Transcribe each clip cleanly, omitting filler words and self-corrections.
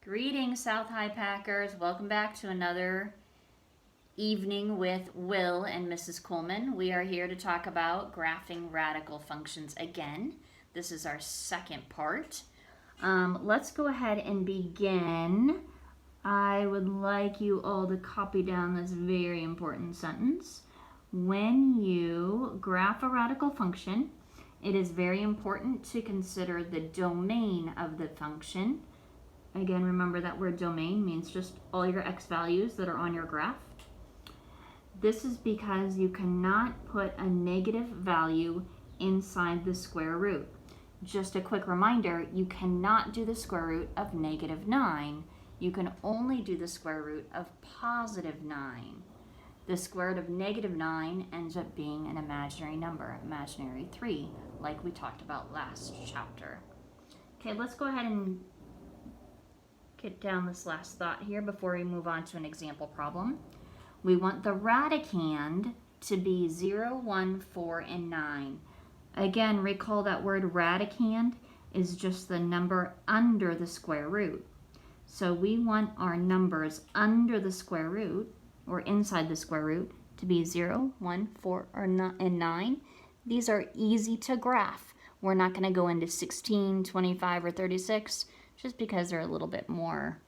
Greetings, South High Packers. Welcome back to another evening with Will and Mrs. Kuhlman. We are here to talk about graphing radical functions again. This is our second part. Let's go ahead and begin. I would like you all to copy down this very important sentence. When you graph a radical function, it is very important to consider the domain of the function. Again, remember that word domain means just all your x values that are on your graph. This is because you cannot put a negative value inside the square root. Just a quick reminder, you cannot do the square root of -9. You can only do the square root of +9. The square root of -9 ends up being an imaginary number, imaginary 3, like we talked about last chapter. Okay, let's go ahead and get down this last thought here before we move on to an example problem. We want the radicand to be 0, 1, 4, and 9. Again, recall that word radicand is just the number under the square root. So we want our numbers under the square root, or inside the square root, to be 0, 1, 4, and 9. These are easy to graph. We're not going to go into 16, 25, or 36, just because they're a little bit more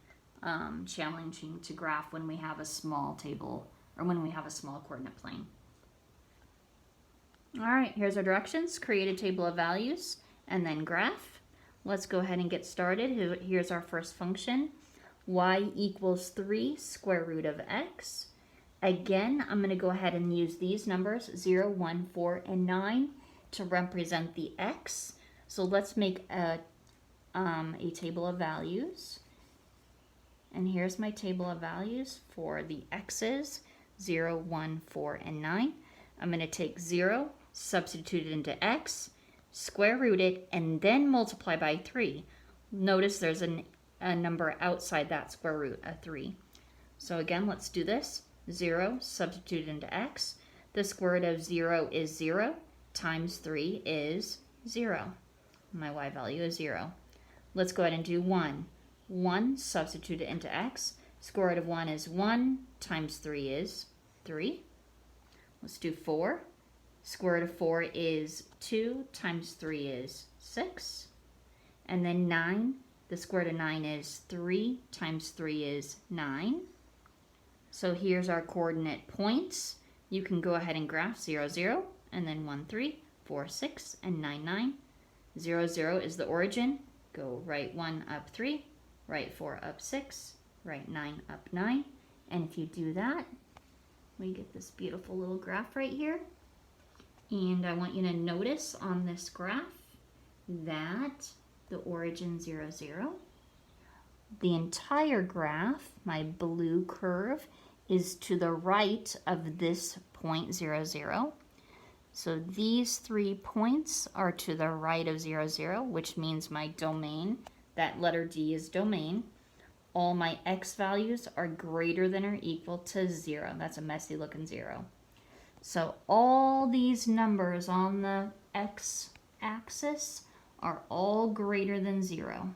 challenging to graph when we have a small table or when we have a small coordinate plane. All right, here's our directions. Create a table of values and then graph. Let's go ahead and get started. Here's our first function. Y equals 3 square root of x. Again, I'm going to go ahead and use these numbers, 0, 1, 4, and 9, to represent the x. So let's make a table of values. And here's my table of values for the x's, 0, 1, 4, and 9. I'm going to take 0, substitute it into x, square root it, and then multiply by 3. Notice there's a number outside that square root, a 3. So again, let's do this. 0, substitute it into x. The square root of 0 is 0, times 3 is 0. My y value is 0. Let's go ahead and do 1. 1, substitute it into x. Square root of 1 is 1, times 3 is 3. Let's do 4. Square root of 4 is 2, times 3 is 6. And then 9, the square root of 9 is 3, times 3 is 9. So here's our coordinate points. You can go ahead and graph 0, 0, and then 1, 3, 4, 6, and 9, 9. 0, 0 is the origin. Go right 1 up 3, right 4 up 6, right 9 up 9. And if you do that, we get this beautiful little graph right here. And I want you to notice on this graph that the origin 0, 0. The entire graph, my blue curve, is to the right of this point 0, 0. So these 3 points are to the right of 0, 0, which means my domain, that letter D is domain. All my x values are greater than or equal to 0. That's a messy looking 0. So all these numbers on the x-axis are all greater than 0.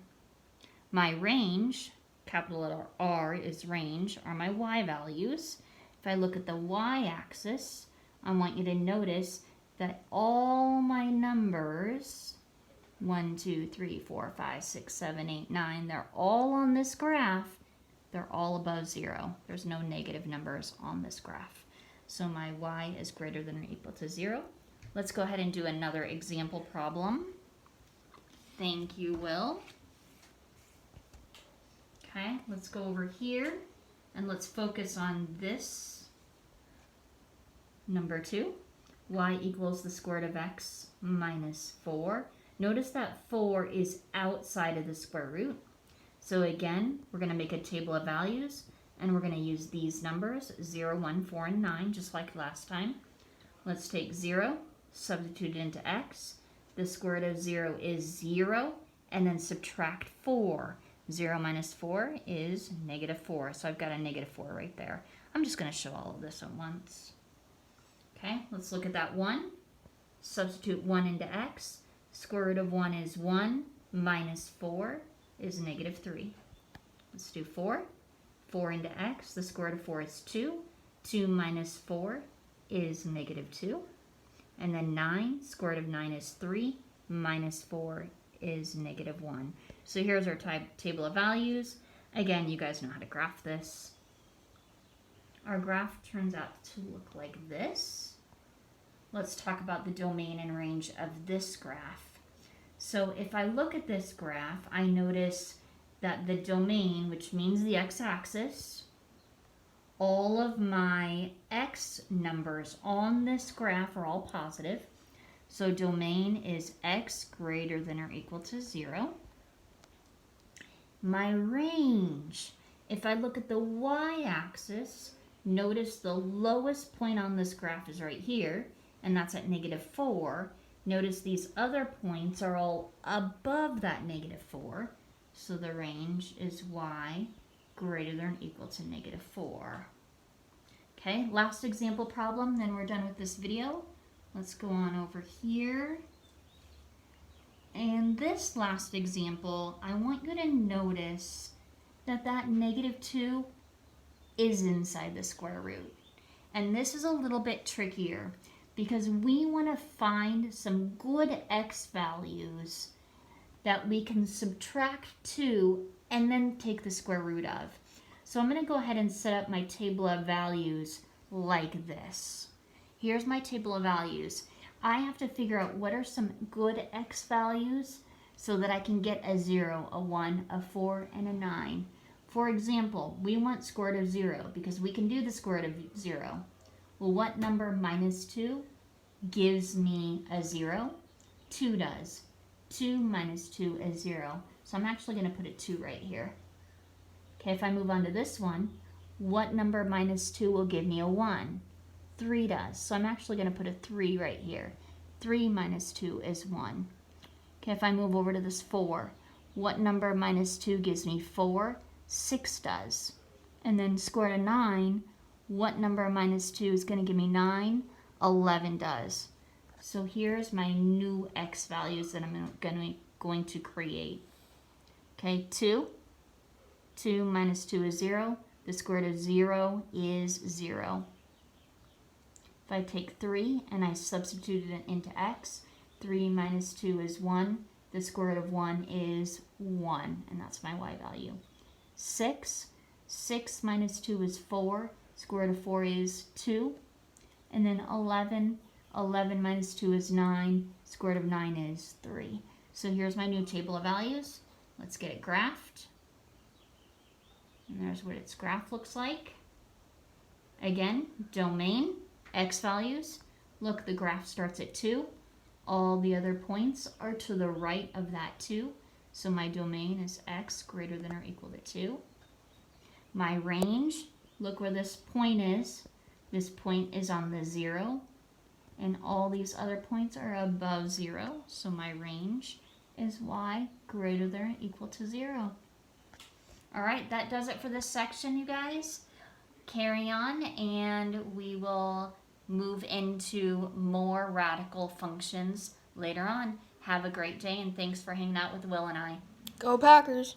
My range, capital letter R is range, are my y values. If I look at the y-axis, I want you to notice that all my numbers, 1, 2, 3, 4, 5, 6, 7, 8, 9, they're all on this graph. They're all above 0. There's no negative numbers on this graph. So my y is greater than or equal to 0. Let's go ahead and do another example problem. Thank you, Will. Okay, let's go over here and let's focus on this number 2. Y equals the square root of x minus 4. Notice that 4 is outside of the square root. So again, we're going to make a table of values and we're going to use these numbers, 0, 1, 4, and 9, just like last time. Let's take 0, substitute it into x. The square root of 0 is 0, and then subtract 4. 0 minus 4 is -4, so I've got a -4 right there. I'm just going to show all of this at once. Okay, let's look at that 1. Substitute 1 into x. Square root of 1 is 1, minus 4 is -3. Let's do 4. 4 into x, the square root of 4 is 2. 2 minus 4 is negative 2. And then 9, square root of 9 is 3. Minus 4 is negative 1. So here's our table of values. Again, you guys know how to graph this. Our graph turns out to look like this. Let's talk about the domain and range of this graph. So if I look at this graph, I notice that the domain, which means the x-axis, all of my x numbers on this graph are all positive. So domain is x greater than or equal to 0. My range, if I look at the y-axis, notice the lowest point on this graph is right here, and that's at negative 4. Notice these other points are all above that negative 4. So the range is y greater than or equal to negative 4. Okay, last example problem, then we're done with this video. Let's go on over here. And this last example, I want you to notice that that negative 2 is inside the square root. And this is a little bit trickier because we want to find some good x values that we can subtract 2 and then take the square root of. So I'm going to go ahead and set up my table of values like this. Here's my table of values. I have to figure out what are some good x values so that I can get a 0, a 1, a 4, and a 9. For example, we want square root of 0 because we can do the square root of 0. Well, what number minus 2 gives me a 0? 2 does. 2 minus 2 is 0. So I'm actually going to put a 2 right here. Okay, if I move on to this one, what number minus 2 will give me a 1? 3 does. So I'm actually going to put a 3 right here. 3 minus 2 is 1. Okay, if I move over to this 4, what number minus 2 gives me 4? 6 does. And then square root of 9, what number minus 2 is going to give me 9? 11 does. So here's my new x values that I'm going to create. Okay, 2. 2 minus 2 is 0. The square root of 0 is 0. If I take 3 and I substitute it into x, 3 minus 2 is 1. The square root of 1 is 1, and that's my y value. 6. 6 minus 2 is 4. Square root of 4 is 2. And then 11. 11 minus 2 is 9. Square root of 9 is 3. So here's my new table of values. Let's get it graphed. And there's what its graph looks like. Again, domain, x values. Look, the graph starts at 2. All the other points are to the right of that 2. So my domain is x greater than or equal to 2. My range, look where this point is. This point is on the 0. And all these other points are above 0. So my range is y greater than or equal to 0. All right, that does it for this section, you guys. Carry on, and we will move into more radical functions later on. Have a great day, and thanks for hanging out with Will and I. Go Packers!